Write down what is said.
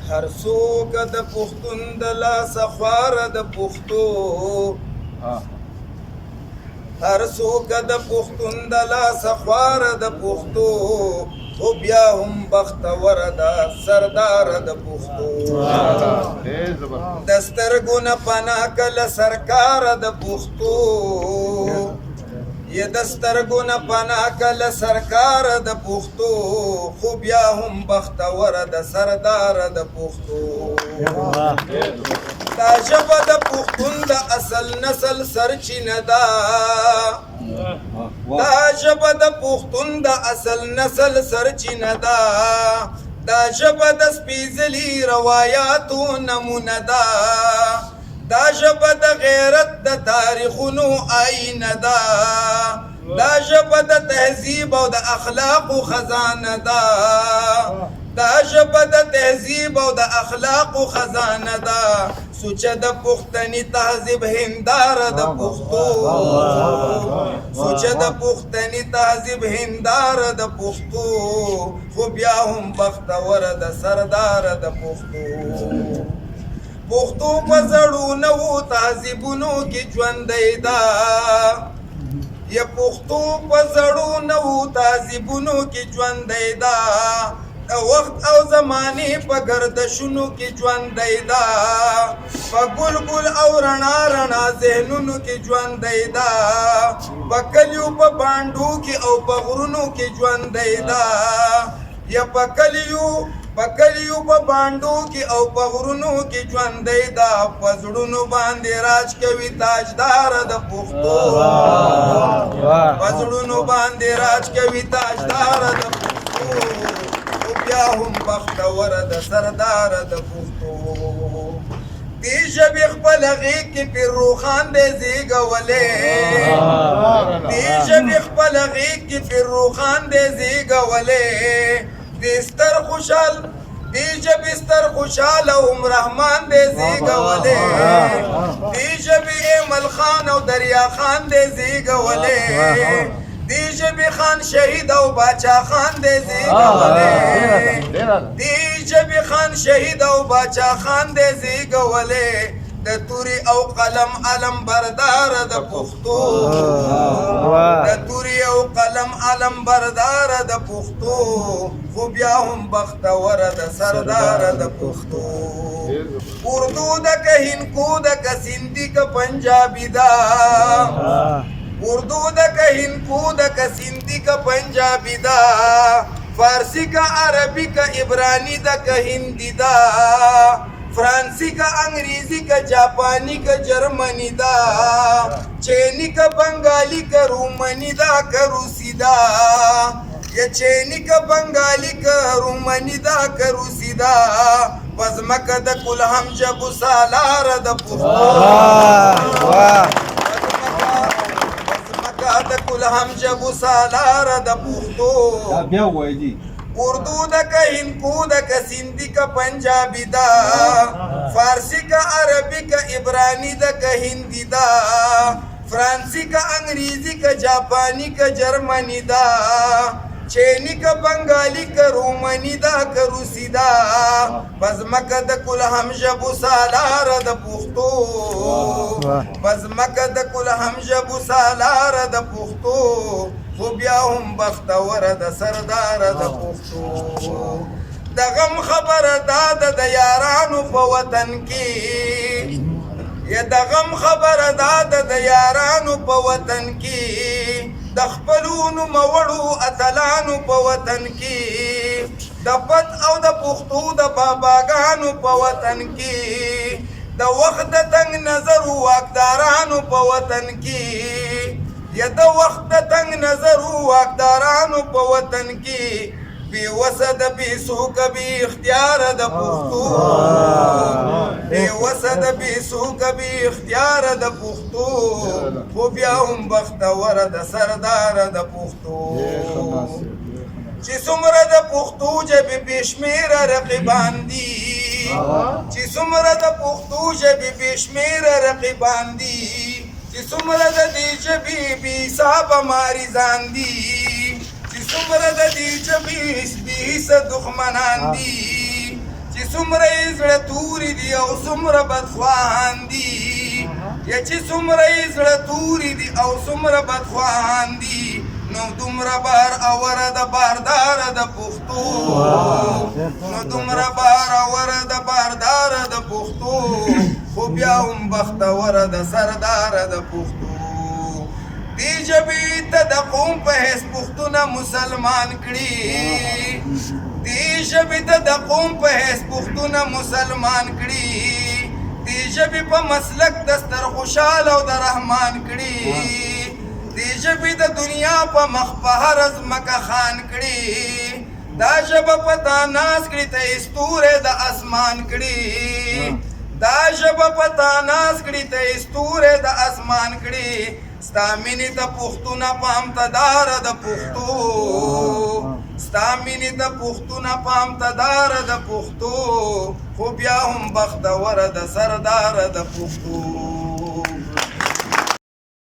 هر څوک د پښتون د لاسه خواره د پښتو هر څوک د پښتون د لاسه خواره د پښتو خو بیا هم بختوره ده سرداره د پښتو د سترګو نه پناه کله سرکاره د پښتو یا د سترګو نه پناه کله سرکاره د پښتو خو بیا هم بختوره ده سرداره د پښتو دا ژبه د پښتون د اصل نسل سرچینه ده دا ژبه د پښتون د اصل نسل سرچینه ده دا ژبه د سپېڅلي روایاتو نمونه ده دا ژبه د غیرت د تاریخونو آینه ده دا ژبه د تهذیب او د اخلاقو خزانه ده دا ژبه د تهذیب او د اخلاقو خزانه ده سوچه د پښتني تهذیب هنداره د پښتو سوچه د پښتني تهذیب هنداره د پښتو خو بیا هم بختوره د سرداره د پښتو پښتو په زړو نوو تهذیبونو کې ژوندی ده یا پښتو په زړو نوو تهذیبونو کې ژوندی ده وخت او زمانې په گردشونو کې ژوندی ده په ګل ګل او رڼا رڼا ذهنونو کې ژوندی ده په کلیو په بانډو کې او په غرونو کې ژوندی ده یا په کلیو په بانډو کې او په غرونو کې ژوندی ده په زړونو باندې راج کوي تاجدار د پښتو په زړونو باندې راج کوي تاجدار د پښتو بیا هم بختوره د سرداره د پښتو دې ژبې خپل غېږ کې پیر روښان دی زېږولی دې ژبې خپل غېږ کې پیر روښان دی زېږولی دې ژبې ستر خوشحال او رحمان دی زېږولی دې ژبې ایمل خان او دریا خان دی زېږولی دې ژبې خان شهید او باچا خان دی زېږولی دې ژبې خان شهید او باچا خان دی زېږولی د توري او قلم علم بردار د پښتو د توري او قلم علم بردار د پښتو خو بیا هم بختوره د سردار د پښتو اردو د که هندکو د که سندھی که پنجابی دا اردو د که هندکو د که سندھی که پنجابی دا فارسی کا عربی کا عبرانی دا که هندی دا فرانسی کا انگریزی کا جاپانی کا جرمنی دا چینی کا بنگالی کا رومنی دا کا روسی دا یا چینی کا بنگالی کا رومنی دا کا روسی دا پزمکه د کل هم جبو سالار د پښتو پزمکه د کل هم جبو سالار د پښتو بیا وایي اردو د که هندکو د که سندھی کا پنجابی دا فارسی کا عربی کا عبرانی د که هندی دا فرانسی کا انگریزی کا جاپانی کا جرمنی دا چینی کا بنگالی کا رومنی دا کا روسی دا پزمکه د کل هم ژبو سالار د پښتو پزمکه د کل هم ژبو سالار د پښتو خو بیا هم بختوره د سرداره د پښتو د غم خبره دا ده د یارانو په وطن کې یا د غم خبره دا ده د یارانو په وطن کې د خپلونو موړو اتلانو په وطن کې د پت او د پښتو د باباګانو په وطن کې د وخت د تنگ نظر واکدارانو په وطن کې یا د وخت د تنگ نظر واکدارانو په وطن کې بې وسه د بې سوکه بې اختیاره د پښتو بې وسه د بې سوکه بې اختیاره د پښتو خو بیا هم بختوره د سرداره د پښتو چې څومره د پښتو ژبې بې شمېره رقیبان دي چې څومره د پښتو ژبې بې شمېره رقیبان دي چې څومره د دې ژبې بې حسابه ماریزان دي چې څومره د دې ژبې بې حسه دښمنان دي چې څومره یې زړه توري دي او څومره بدخواهان دي یا چې څومره یې زړه توري دي او څومره بدخواهان دي نو دومره بار اوره د بارداره د پښتو نو دومره بار اوره د بارداره د پښتو خو بیا هم بختوره د سرداره د پښتو دې ژبې ته د قوم په حیث پښتونه مسلمان کړي دې ژبې ته د قوم په حیث پښتونه مسلمان کړي دې ژبې په مسلک دستر خوشحال او د رحمان کړي دې ژبې د دنیا په مخ په هر ځمکه خان کړي دا ژبه په تا ناز کړي ته ستورې د اسمان کړي دا ژبه په تا ناز کړي ته ستورې د اسمان کړي ستا مینې ته پښتونه پام ته داره د پښتو ستا مینې ته پښتونه پام ته داره د پښتو خو بیا هم بختوره د سرداره د پښتو